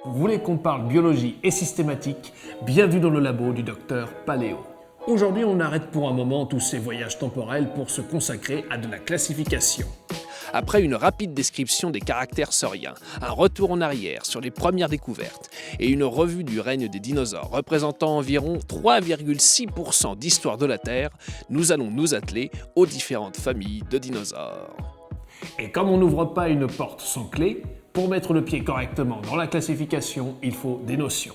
Vous voulez qu'on parle biologie et systématique? Bienvenue dans le labo du docteur Paléo. Aujourd'hui, on arrête pour un moment tous ces voyages temporels pour se consacrer à de la classification. Après une rapide description des caractères sauriens, un retour en arrière sur les premières découvertes et une revue du règne des dinosaures représentant environ 3,6% d'histoire de la Terre, nous allons nous atteler aux différentes familles de dinosaures. Et comme on n'ouvre pas une porte sans clé, pour mettre le pied correctement dans la classification, il faut des notions.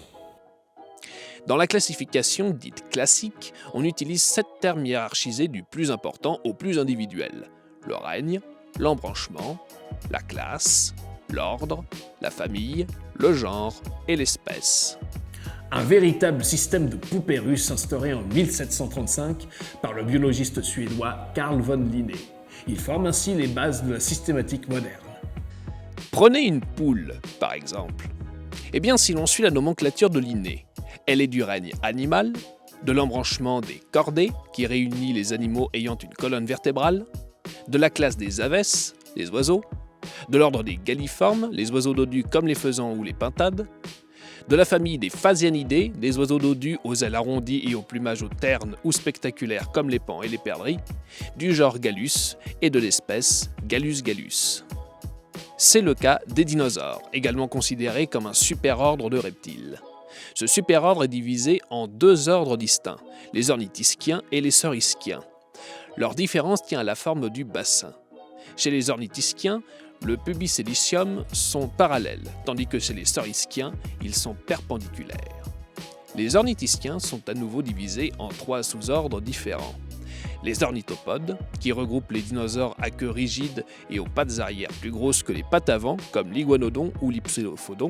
Dans la classification dite classique, on utilise 7 termes hiérarchisés du plus important au plus individuel: le règne, l'embranchement, la classe, l'ordre, la famille, le genre et l'espèce. Un véritable système de poupées russes instauré en 1735 par le biologiste suédois Carl von Linné. Il forme ainsi les bases de la systématique moderne. Prenez une poule, par exemple. Eh bien, si l'on suit la nomenclature de Linné, elle est du règne animal, de l'embranchement des chordés, qui réunit les animaux ayant une colonne vertébrale, de la classe des aves, les oiseaux, de l'ordre des galliformes, les oiseaux dodus comme les faisans ou les pintades, de la famille des phasianidés, des oiseaux dodus aux ailes arrondies et au plumage terne ou spectaculaire comme les paons et les perdrix, du genre Gallus et de l'espèce Gallus gallus. C'est le cas des dinosaures, également considérés comme un superordre de reptiles. Ce superordre est divisé en 2 ordres distincts, les ornithischiens et les saurischiens. Leur différence tient à la forme du bassin. Chez les ornithischiens, le pubis et l'ischium sont parallèles, tandis que chez les saurischiens, ils sont perpendiculaires. Les ornithischiens sont à nouveau divisés en 3 sous-ordres différents. Les ornithopodes, qui regroupent les dinosaures à queue rigide et aux pattes arrière plus grosses que les pattes avant, comme l'iguanodon ou l'hypsilophodon.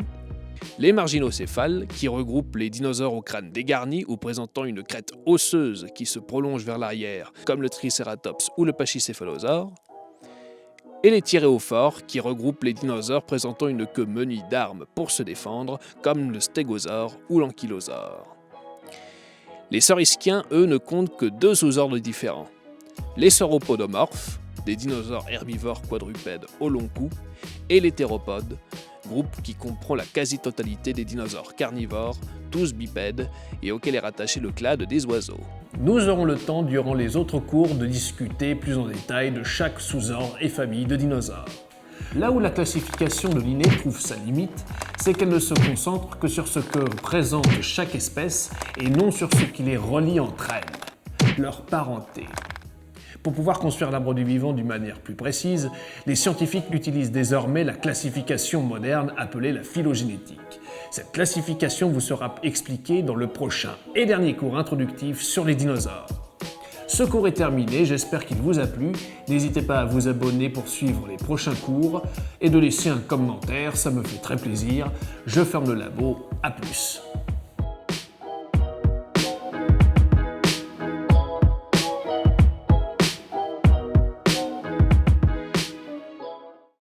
Les marginocéphales, qui regroupent les dinosaures au crâne dégarni ou présentant une crête osseuse qui se prolonge vers l'arrière, comme le tricératops ou le pachycéphalosaure. Et les thyréophores, qui regroupent les dinosaures présentant une queue munie d'armes pour se défendre, comme le stégosaure ou l'ankylosaure. Les saurischiens, eux, ne comptent que 2 sous-ordres différents. Les sauropodomorphes, des dinosaures herbivores quadrupèdes au long cou, et les théropodes, groupe qui comprend la quasi-totalité des dinosaures carnivores, tous bipèdes, et auquel est rattaché le clade des oiseaux. Nous aurons le temps durant les autres cours de discuter plus en détail de chaque sous-ordre et famille de dinosaures. Là où la classification de Linné trouve sa limite, c'est qu'elle ne se concentre que sur ce que présente chaque espèce et non sur ce qui les relie entre elles, leur parenté. Pour pouvoir construire l'arbre du vivant d'une manière plus précise, les scientifiques utilisent désormais la classification moderne appelée la phylogénétique. Cette classification vous sera expliquée dans le prochain et dernier cours introductif sur les dinosaures. Ce cours est terminé, j'espère qu'il vous a plu. N'hésitez pas à vous abonner pour suivre les prochains cours et de laisser un commentaire, ça me fait très plaisir. Je ferme le labo, à plus.